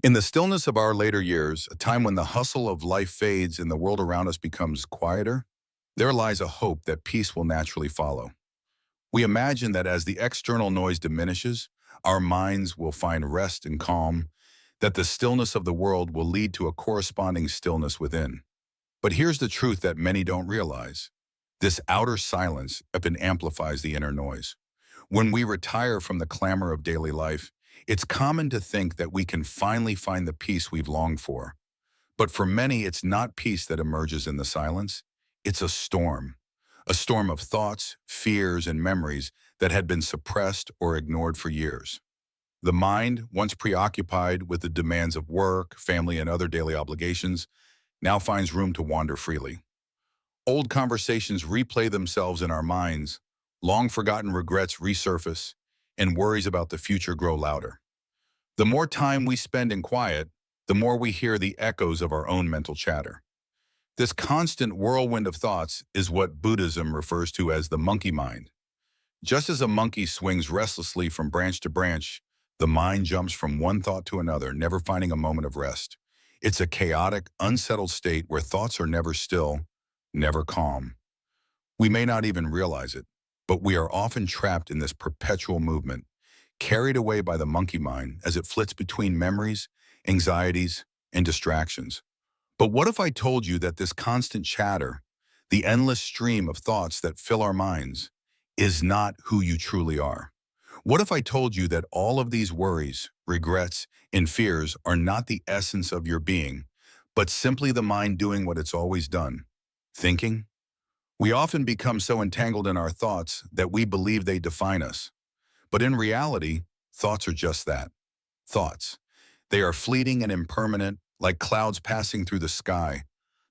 In the stillness of our later years, a time when the hustle of life fades and the world around us becomes quieter, there lies a hope that peace will naturally follow. We imagine that as the external noise diminishes, our minds will find rest and calm, that the stillness of the world will lead to a corresponding stillness within. But here's the truth that many don't realize. This outer silence often amplifies the inner noise. When we retire from the clamor of daily life, it's common to think that we can finally find the peace we've longed for. But for many, it's not peace that emerges in the silence. It's a storm of thoughts, fears, and memories that had been suppressed or ignored for years. The mind, once preoccupied with the demands of work, family, and other daily obligations, now finds room to wander freely. Old conversations replay themselves in our minds, long-forgotten regrets resurface, and worries about the future grow louder. The more time we spend in quiet, the more we hear the echoes of our own mental chatter. This constant whirlwind of thoughts is what Buddhism refers to as the monkey mind. Just as a monkey swings restlessly from branch to branch, the mind jumps from one thought to another, never finding a moment of rest. It's a chaotic, unsettled state where thoughts are never still, never calm. We may not even realize it, but we are often trapped in this perpetual movement, carried away by the monkey mind as it flits between memories, anxieties, and distractions. But what if I told you that this constant chatter, the endless stream of thoughts that fill our minds, is not who you truly are? What if I told you that all of these worries, regrets, and fears are not the essence of your being, but simply the mind doing what it's always done, thinking? We often become so entangled in our thoughts that we believe they define us. But in reality, thoughts are just that, thoughts. They are fleeting and impermanent, like clouds passing through the sky.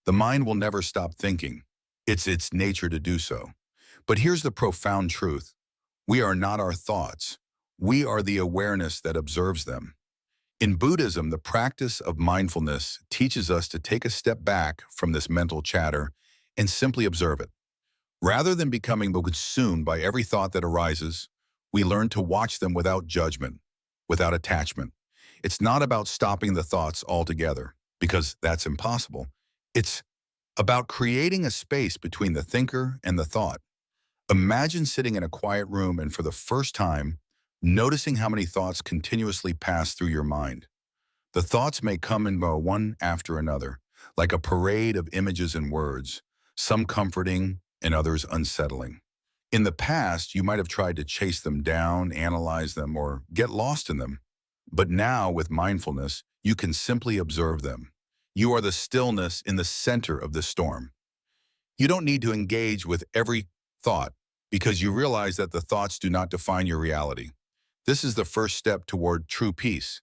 The mind will never stop thinking. It's its nature to do so. But here's the profound truth. We are not our thoughts. We are the awareness that observes them. In Buddhism, the practice of mindfulness teaches us to take a step back from this mental chatter and simply observe it. Rather than becoming consumed by every thought that arises, we learn to watch them without judgment, without attachment. It's not about stopping the thoughts altogether, because that's impossible. It's about creating a space between the thinker and the thought. Imagine sitting in a quiet room and for the first time, noticing how many thoughts continuously pass through your mind. The thoughts may come and go one after another, like a parade of images and words, some comforting and others unsettling. In the past, you might have tried to chase them down, analyze them, or get lost in them. But now, with mindfulness, you can simply observe them. You are the stillness in the center of the storm. You don't need to engage with every thought because you realize that the thoughts do not define your reality. This is the first step toward true peace,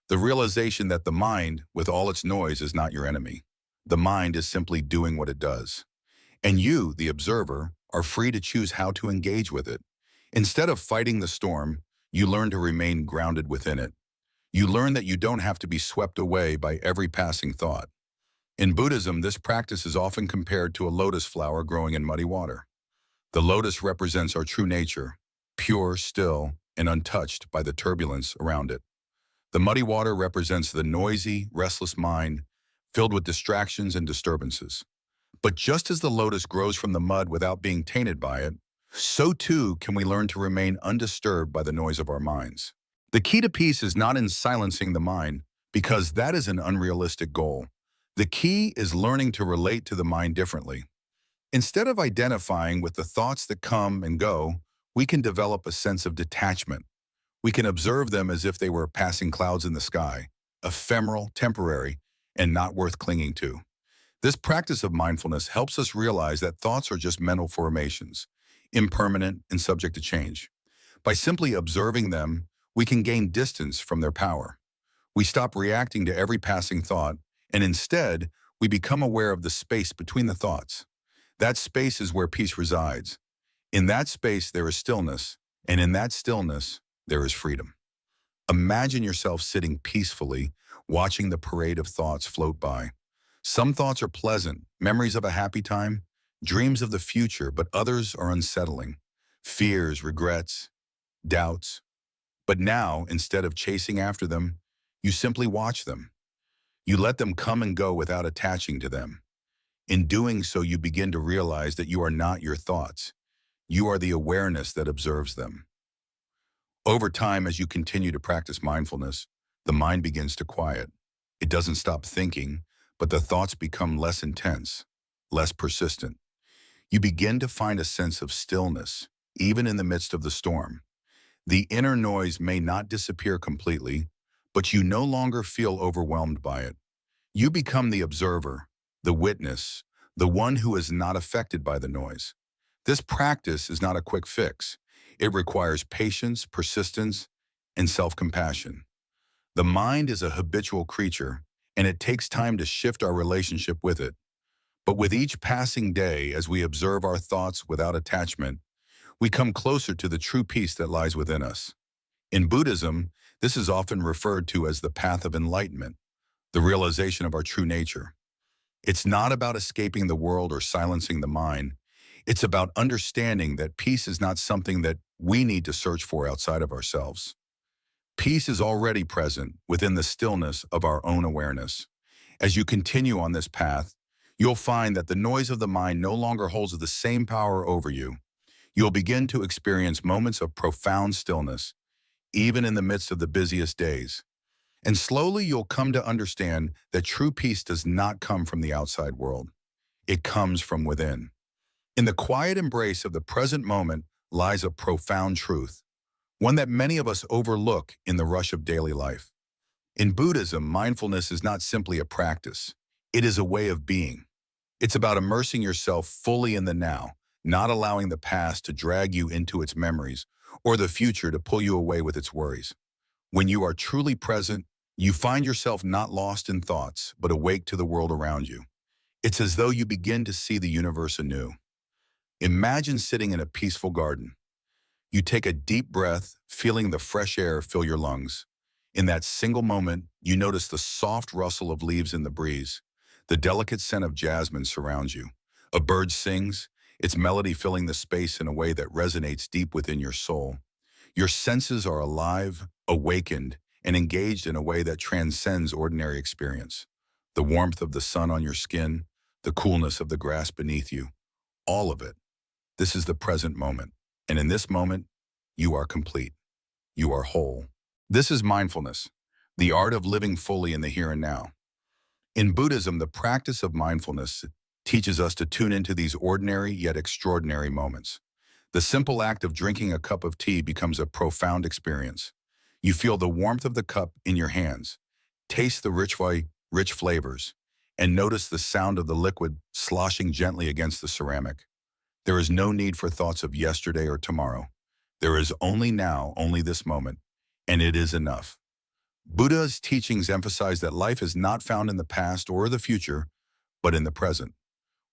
the realization that the mind, with all its noise, is not your enemy. The mind is simply doing what it does. And you, the observer, are free to choose how to engage with it. Instead of fighting the storm, you learn to remain grounded within it. You learn that you don't have to be swept away by every passing thought. In Buddhism, this practice is often compared to a lotus flower growing in muddy water. The lotus represents our true nature, pure, still, and untouched by the turbulence around it. The muddy water represents the noisy, restless mind, filled with distractions and disturbances. But just as the lotus grows from the mud without being tainted by it, so too can we learn to remain undisturbed by the noise of our minds. The key to peace is not in silencing the mind, because that is an unrealistic goal. The key is learning to relate to the mind differently. Instead of identifying with the thoughts that come and go, we can develop a sense of detachment. We can observe them as if they were passing clouds in the sky, ephemeral, temporary, and not worth clinging to. This practice of mindfulness helps us realize that thoughts are just mental formations, impermanent and subject to change. By simply observing them, we can gain distance from their power. We stop reacting to every passing thought, and instead, we become aware of the space between the thoughts. That space is where peace resides. In that space, there is stillness, and in that stillness, there is freedom. Imagine yourself sitting peacefully, watching the parade of thoughts float by. Some thoughts are pleasant, memories of a happy time, dreams of the future, but others are unsettling, fears, regrets, doubts. But now, instead of chasing after them, You simply watch them. You let them come and go without attaching to them. In doing so, you begin to realize that you are not your thoughts. You are the awareness that observes them. Over time, as you continue to practice mindfulness, the mind begins to quiet. It doesn't stop thinking, but the thoughts become less intense, less persistent. You begin to find a sense of stillness, even in the midst of the storm. The inner noise may not disappear completely, but you no longer feel overwhelmed by it. You become the observer, the witness, the one who is not affected by the noise. This practice is not a quick fix. It requires patience, persistence, and self-compassion. The mind is a habitual creature, and it takes time to shift our relationship with it. But with each passing day, as we observe our thoughts without attachment, we come closer to the true peace that lies within us. In Buddhism, this is often referred to as the path of enlightenment, the realization of our true nature. It's not about escaping the world or silencing the mind. It's about understanding that peace is not something that we need to search for outside of ourselves. Peace is already present within the stillness of our own awareness. As you continue on this path, you'll find that the noise of the mind no longer holds the same power over you. You'll begin to experience moments of profound stillness, even in the midst of the busiest days. And slowly you'll come to understand that true peace does not come from the outside world. It comes from within. In the quiet embrace of the present moment lies a profound truth, one that many of us overlook in the rush of daily life. In Buddhism, mindfulness is not simply a practice. It is a way of being. It's about immersing yourself fully in the now, not allowing the past to drag you into its memories or the future to pull you away with its worries. When you are truly present, you find yourself not lost in thoughts, but awake to the world around you. It's as though you begin to see the universe anew. Imagine sitting in a peaceful garden. You take a deep breath, feeling the fresh air fill your lungs. In that single moment, you notice the soft rustle of leaves in the breeze. The delicate scent of jasmine surrounds you. A bird sings, its melody filling the space in a way that resonates deep within your soul. Your senses are alive, awakened, and engaged in a way that transcends ordinary experience. The warmth of the sun on your skin, the coolness of the grass beneath you, all of it. This is the present moment. And in this moment, you are complete. You are whole. This is mindfulness, the art of living fully in the here and now. In Buddhism, the practice of mindfulness teaches us to tune into these ordinary yet extraordinary moments. The simple act of drinking a cup of tea becomes a profound experience. You feel the warmth of the cup in your hands, taste the rich flavors, and notice the sound of the liquid sloshing gently against the ceramic. There is no need for thoughts of yesterday or tomorrow. There is only now, only this moment, and it is enough. Buddha's teachings emphasize that life is not found in the past or the future, but in the present.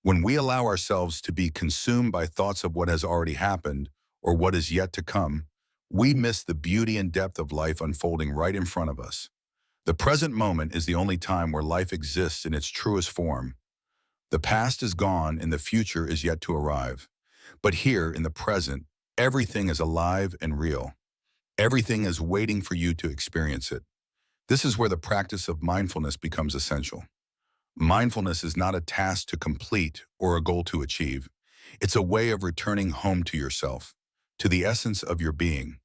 When we allow ourselves to be consumed by thoughts of what has already happened or what is yet to come, we miss the beauty and depth of life unfolding right in front of us. The present moment is the only time where life exists in its truest form. The past is gone and the future is yet to arrive. But here, in the present, everything is alive and real. Everything is waiting for you to experience it. This is where the practice of mindfulness becomes essential. Mindfulness is not a task to complete or a goal to achieve. It's a way of returning home to yourself, to the essence of your being.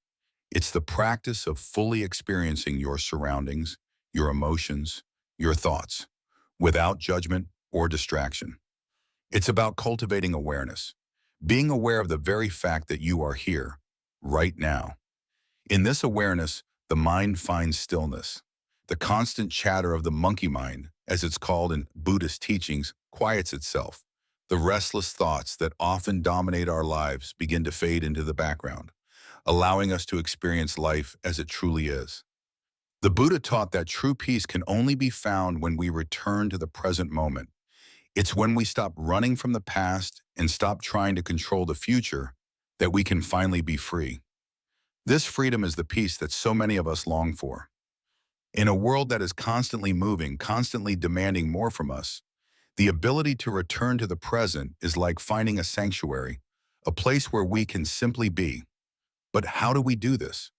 It's the practice of fully experiencing your surroundings, your emotions, your thoughts, without judgment or distraction. It's about cultivating awareness, being aware of the very fact that you are here, right now. In this awareness, the mind finds stillness. The constant chatter of the monkey mind, as it's called in Buddhist teachings, quiets itself. The restless thoughts that often dominate our lives begin to fade into the background, allowing us to experience life as it truly is. The Buddha taught that true peace can only be found when we return to the present moment. It's when we stop running from the past and stop trying to control the future that we can finally be free. This freedom is the peace that so many of us long for. In a world that is constantly moving, constantly demanding more from us, the ability to return to the present is like finding a sanctuary, a place where we can simply be. But how do we do this?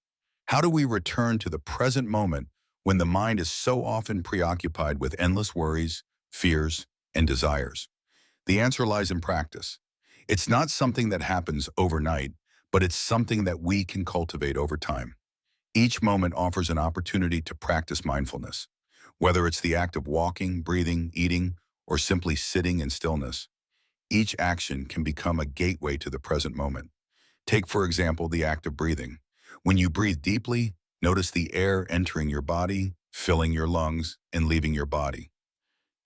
How do we return to the present moment when the mind is so often preoccupied with endless worries, fears, and desires? The answer lies in practice. It's not something that happens overnight, but it's something that we can cultivate over time. Each moment offers an opportunity to practice mindfulness. Whether it's the act of walking, breathing, eating, or simply sitting in stillness, each action can become a gateway to the present moment. Take, for example, the act of breathing. When you breathe deeply, notice the air entering your body, filling your lungs, and leaving your body.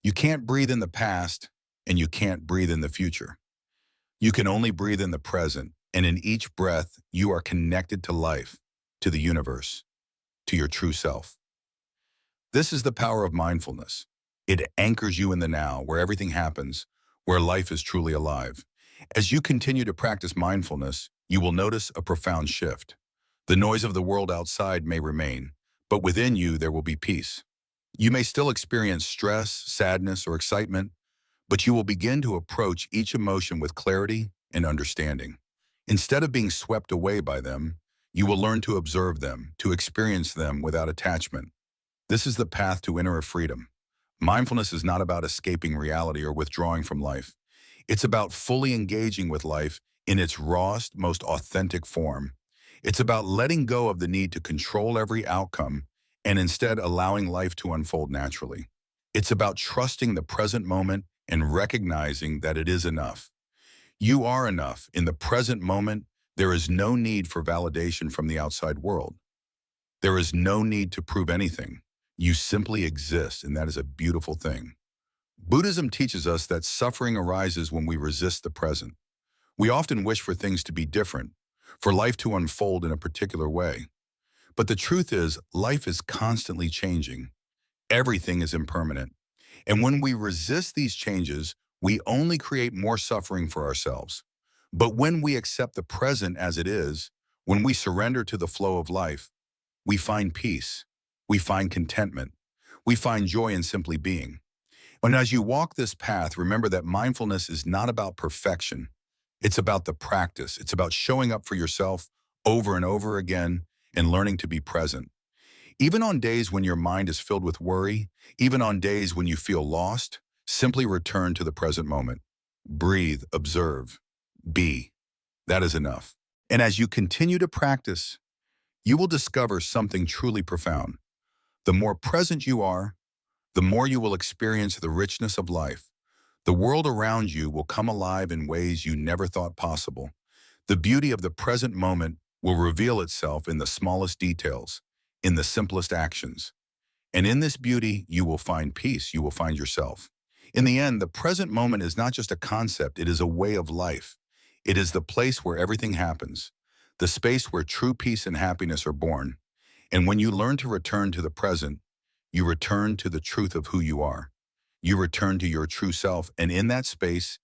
You can't breathe in the past, and you can't breathe in the future. You can only breathe in the present, and in each breath, you are connected to life, to the universe, to your true self. This is the power of mindfulness. It anchors you in the now, where everything happens, where life is truly alive. As you continue to practice mindfulness, you will notice a profound shift. The noise of the world outside may remain, but within you there will be peace. You may still experience stress, sadness, or excitement, but you will begin to approach each emotion with clarity and understanding. Instead of being swept away by them, you will learn to observe them, to experience them without attachment. This is the path to inner freedom. Mindfulness is not about escaping reality or withdrawing from life. It's about fully engaging with life in its rawest, most authentic form. It's about letting go of the need to control every outcome and instead allowing life to unfold naturally. It's about trusting the present moment and recognizing that it is enough. You are enough. In the present moment, there is no need for validation from the outside world. There is no need to prove anything. You simply exist, and that is a beautiful thing. Buddhism teaches us that suffering arises when we resist the present. We often wish for things to be different, for life to unfold in a particular way. But the truth is, life is constantly changing. Everything is impermanent. And when we resist these changes, we only create more suffering for ourselves. But when we accept the present as it is, when we surrender to the flow of life, we find peace. We find contentment. We find joy in simply being. And as you walk this path, remember that mindfulness is not about perfection. It's about the practice. It's about showing up for yourself over and over again and learning to be present. Even on days when your mind is filled with worry, even on days when you feel lost, simply return to the present moment. Breathe, observe, be. That is enough. And as you continue to practice, you will discover something truly profound. The more present you are, the more you will experience the richness of life. The world around you will come alive in ways you never thought possible. The beauty of the present moment will reveal itself in the smallest details, in the simplest actions. And in this beauty, you will find peace, you will find yourself. In the end, the present moment is not just a concept, it is a way of life. It is the place where everything happens, the space where true peace and happiness are born. And when you learn to return to the present, you return to the truth of who you are. You return to your true self, and in that space,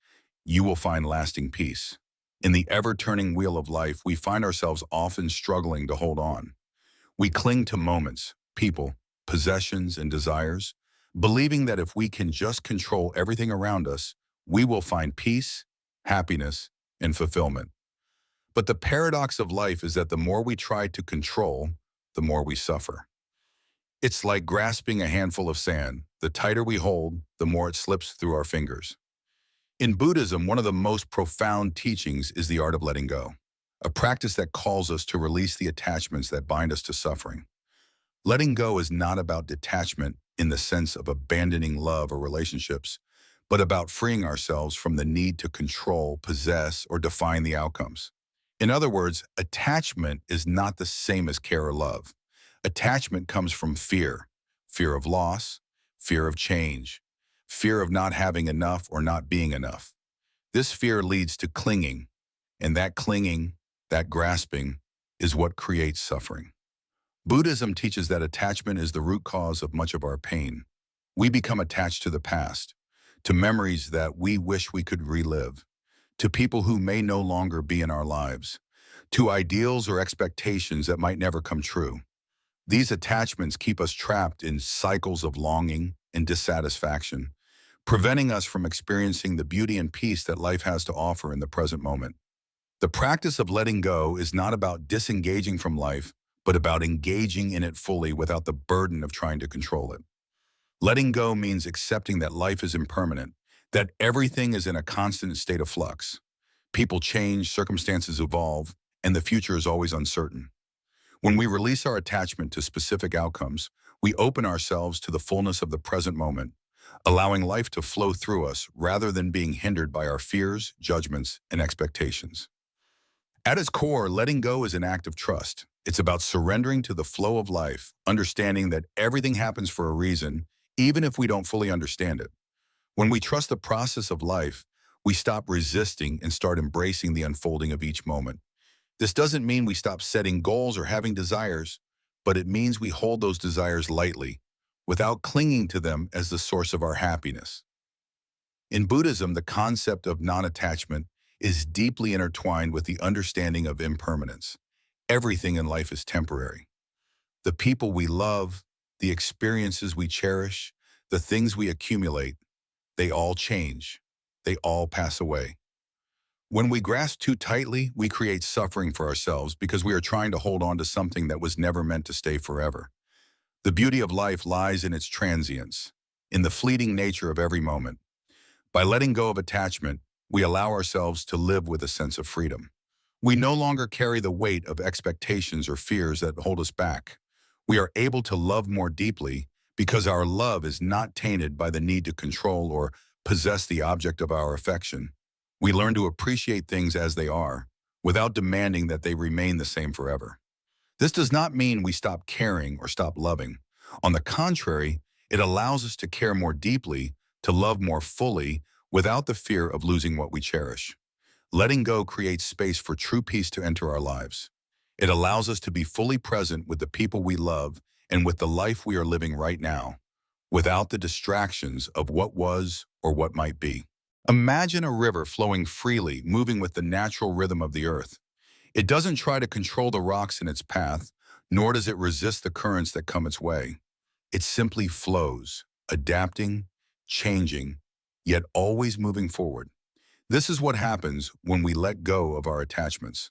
you will find lasting peace. In the ever-turning wheel of life, we find ourselves often struggling to hold on. We cling to moments, people, possessions, and desires, believing that if we can just control everything around us, we will find peace, happiness, and fulfillment. But the paradox of life is that the more we try to control, the more we suffer. It's like grasping a handful of sand. The tighter we hold, the more it slips through our fingers. In Buddhism, one of the most profound teachings is the art of letting go, a practice that calls us to release the attachments that bind us to suffering. Letting go is not about detachment in the sense of abandoning love or relationships, but about freeing ourselves from the need to control, possess, or define the outcomes. In other words, attachment is not the same as care or love. Attachment comes from fear, fear of loss, fear of change, fear of not having enough or not being enough. This fear leads to clinging, and that clinging, that grasping, is what creates suffering. Buddhism teaches that attachment is the root cause of much of our pain. We become attached to the past, to memories that we wish we could relive, to people who may no longer be in our lives, to ideals or expectations that might never come true. These attachments keep us trapped in cycles of longing and dissatisfaction, preventing us from experiencing the beauty and peace that life has to offer in the present moment. The practice of letting go is not about disengaging from life, but about engaging in it fully without the burden of trying to control it. Letting go means accepting that life is impermanent, that everything is in a constant state of flux. People change, circumstances evolve, and the future is always uncertain. When we release our attachment to specific outcomes, we open ourselves to the fullness of the present moment, allowing life to flow through us rather than being hindered by our fears, judgments, and expectations. At its core, letting go is an act of trust. It's about surrendering to the flow of life, understanding that everything happens for a reason, even if we don't fully understand it. When we trust the process of life, we stop resisting and start embracing the unfolding of each moment. This doesn't mean we stop setting goals or having desires, but it means we hold those desires lightly, without clinging to them as the source of our happiness. In Buddhism, the concept of non-attachment is deeply intertwined with the understanding of impermanence. Everything in life is temporary. The people we love, the experiences we cherish, the things we accumulate, they all change. They all pass away. When we grasp too tightly, we create suffering for ourselves because we are trying to hold on to something that was never meant to stay forever. The beauty of life lies in its transience, in the fleeting nature of every moment. By letting go of attachment, we allow ourselves to live with a sense of freedom. We no longer carry the weight of expectations or fears that hold us back. We are able to love more deeply because our love is not tainted by the need to control or possess the object of our affection. We learn to appreciate things as they are, without demanding that they remain the same forever. This does not mean we stop caring or stop loving. On the contrary, it allows us to care more deeply, to love more fully, without the fear of losing what we cherish. Letting go creates space for true peace to enter our lives. It allows us to be fully present with the people we love and with the life we are living right now, without the distractions of what was or what might be. Imagine a river flowing freely, moving with the natural rhythm of the earth. It doesn't try to control the rocks in its path, nor does it resist the currents that come its way. It simply flows, adapting, changing, yet always moving forward. This is what happens when we let go of our attachments.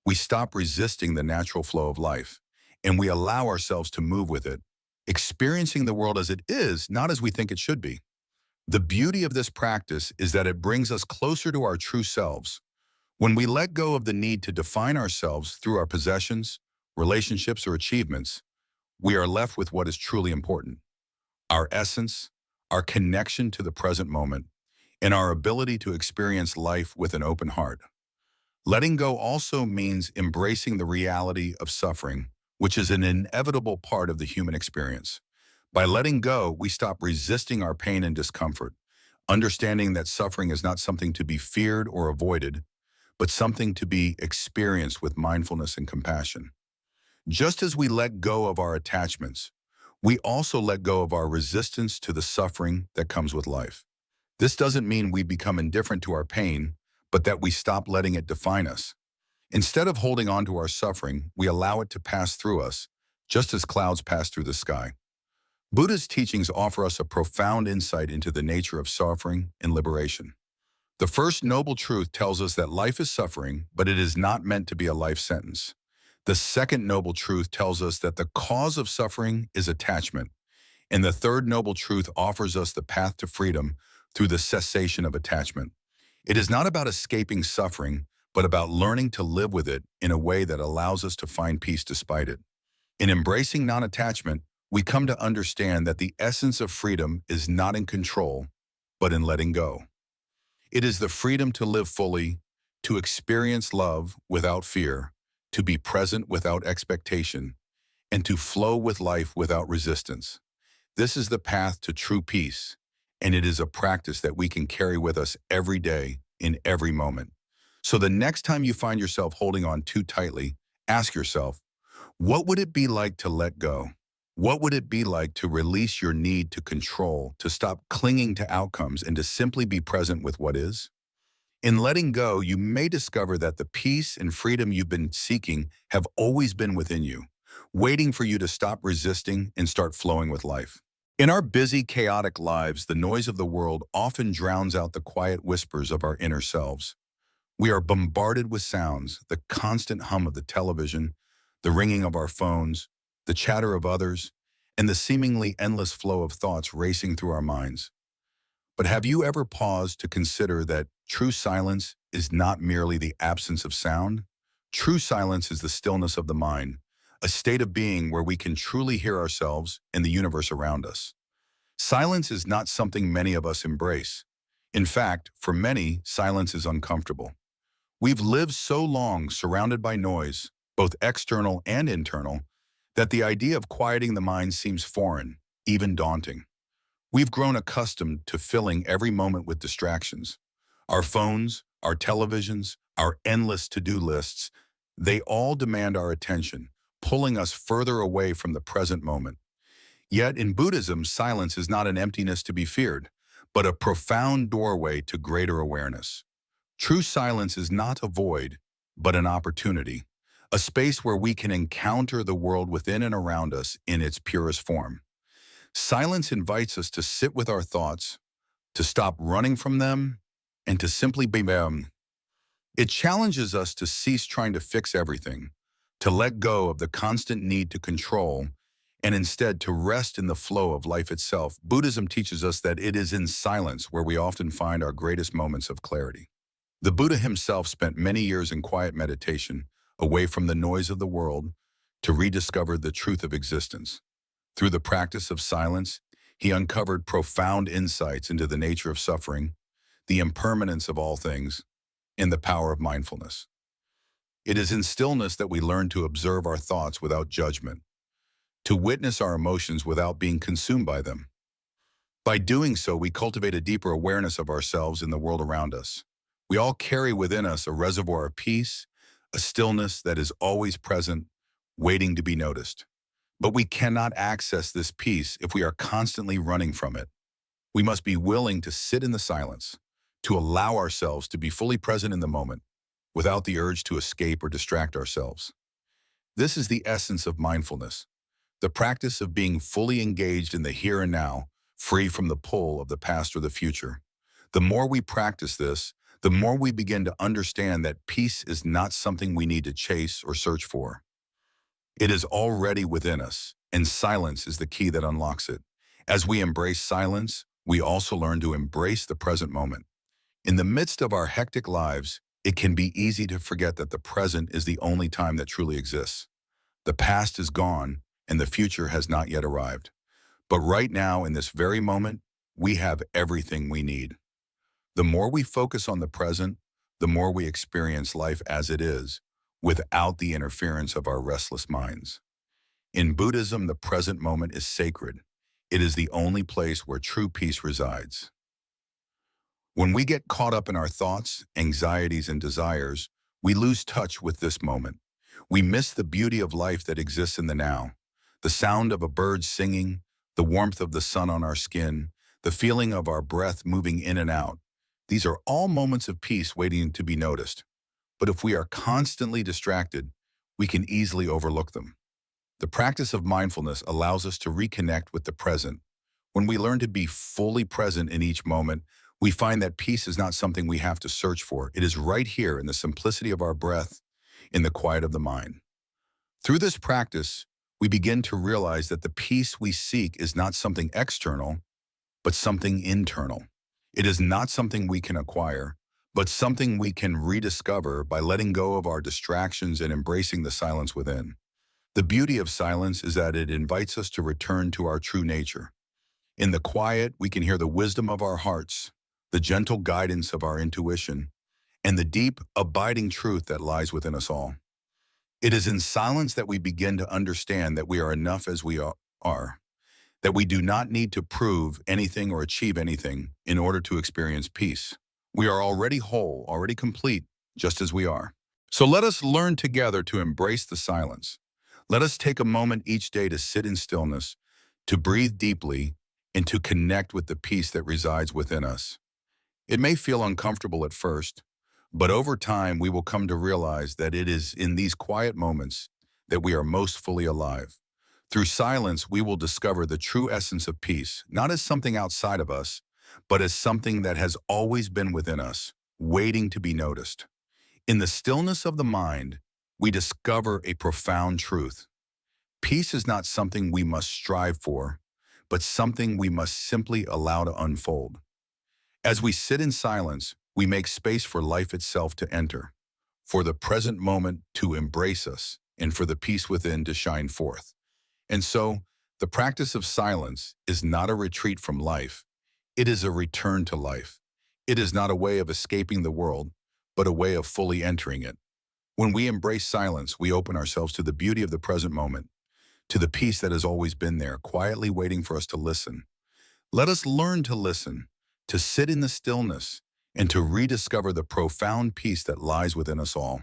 We stop resisting the natural flow of life, and we allow ourselves to move with it, experiencing the world as it is, not as we think it should be. The beauty of this practice is that it brings us closer to our true selves. When we let go of the need to define ourselves through our possessions, relationships, or achievements, we are left with what is truly important: our essence, our connection to the present moment, and our ability to experience life with an open heart. Letting go also means embracing the reality of suffering, which is an inevitable part of the human experience. By letting go, we stop resisting our pain and discomfort, understanding that suffering is not something to be feared or avoided, but something to be experienced with mindfulness and compassion. Just as we let go of our attachments, we also let go of our resistance to the suffering that comes with life. This doesn't mean we become indifferent to our pain, but that we stop letting it define us. Instead of holding on to our suffering, we allow it to pass through us, just as clouds pass through the sky. Buddhist teachings offer us a profound insight into the nature of suffering and liberation. The first noble truth tells us that life is suffering, but it is not meant to be a life sentence. The second noble truth tells us that the cause of suffering is attachment. And the third noble truth offers us the path to freedom through the cessation of attachment. It is not about escaping suffering, but about learning to live with it in a way that allows us to find peace despite it. In embracing non-attachment, we come to understand that the essence of freedom is not in control, but in letting go. It is the freedom to live fully, to experience love without fear, to be present without expectation, and to flow with life without resistance. This is the path to true peace, and it is a practice that we can carry with us every day, in every moment. So the next time you find yourself holding on too tightly, ask yourself, what would it be like to let go? What would it be like to release your need to control, to stop clinging to outcomes, and to simply be present with what is? In letting go, you may discover that the peace and freedom you've been seeking have always been within you, waiting for you to stop resisting and start flowing with life. In our busy, chaotic lives, the noise of the world often drowns out the quiet whispers of our inner selves. We are bombarded with sounds, the constant hum of the television, the ringing of our phones, the chatter of others, and the seemingly endless flow of thoughts racing through our minds. But have you ever paused to consider that true silence is not merely the absence of sound? True silence is the stillness of the mind, a state of being where we can truly hear ourselves and the universe around us. Silence is not something many of us embrace. In fact, for many, silence is uncomfortable. We've lived so long surrounded by noise, both external and internal, that the idea of quieting the mind seems foreign, even daunting. We've grown accustomed to filling every moment with distractions. Our phones, our televisions, our endless to-do lists, they all demand our attention, pulling us further away from the present moment. Yet in Buddhism, silence is not an emptiness to be feared, but a profound doorway to greater awareness. True silence is not a void, but an opportunity, a space where we can encounter the world within and around us in its purest form. Silence invites us to sit with our thoughts, to stop running from them, and to simply be them. It challenges us to cease trying to fix everything, to let go of the constant need to control, and instead to rest in the flow of life itself. Buddhism teaches us that it is in silence where we often find our greatest moments of clarity. The Buddha himself spent many years in quiet meditation, away from the noise of the world, to rediscover the truth of existence. Through the practice of silence, he uncovered profound insights into the nature of suffering, the impermanence of all things, and the power of mindfulness. It is in stillness that we learn to observe our thoughts without judgment, to witness our emotions without being consumed by them. By doing so, we cultivate a deeper awareness of ourselves and the world around us. We all carry within us a reservoir of peace, a stillness that is always present, waiting to be noticed. But we cannot access this peace if we are constantly running from it. We must be willing to sit in the silence, to allow ourselves to be fully present in the moment, without the urge to escape or distract ourselves. This is the essence of mindfulness, the practice of being fully engaged in the here and now, free from the pull of the past or the future. The more we practice this, the more we begin to understand that peace is not something we need to chase or search for. It is already within us, and silence is the key that unlocks it. As we embrace silence, we also learn to embrace the present moment. In the midst of our hectic lives, it can be easy to forget that the present is the only time that truly exists. The past is gone, and the future has not yet arrived. But right now, in this very moment, we have everything we need. The more we focus on the present, the more we experience life as it is, without the interference of our restless minds. In Buddhism, the present moment is sacred. It is the only place where true peace resides. When we get caught up in our thoughts, anxieties, and desires, we lose touch with this moment. We miss the beauty of life that exists in the now. The sound of a bird singing, the warmth of the sun on our skin, the feeling of our breath moving in and out. These are all moments of peace waiting to be noticed. But if we are constantly distracted, we can easily overlook them. The practice of mindfulness allows us to reconnect with the present. When we learn to be fully present in each moment, we find that peace is not something we have to search for. It is right here in the simplicity of our breath, in the quiet of the mind. Through this practice, we begin to realize that the peace we seek is not something external, but something internal. It is not something we can acquire, but something we can rediscover by letting go of our distractions and embracing the silence within. The beauty of silence is that it invites us to return to our true nature. In the quiet, we can hear the wisdom of our hearts, the gentle guidance of our intuition, and the deep, abiding truth that lies within us all. It is in silence that we begin to understand that we are enough as we are, that we do not need to prove anything or achieve anything in order to experience peace. We are already whole, already complete, just as we are. So let us learn together to embrace the silence. Let us take a moment each day to sit in stillness, to breathe deeply, and to connect with the peace that resides within us. It may feel uncomfortable at first, but over time we will come to realize that it is in these quiet moments that we are most fully alive. Through silence, we will discover the true essence of peace, not as something outside of us, but as something that has always been within us, waiting to be noticed. In the stillness of the mind, we discover a profound truth. Peace is not something we must strive for, but something we must simply allow to unfold. As we sit in silence, we make space for life itself to enter, for the present moment to embrace us, and for the peace within to shine forth. And so, the practice of silence is not a retreat from life. It is a return to life. It is not a way of escaping the world, but a way of fully entering it. When we embrace silence, we open ourselves to the beauty of the present moment, to the peace that has always been there, quietly waiting for us to listen. Let us learn to listen, to sit in the stillness, and to rediscover the profound peace that lies within us all.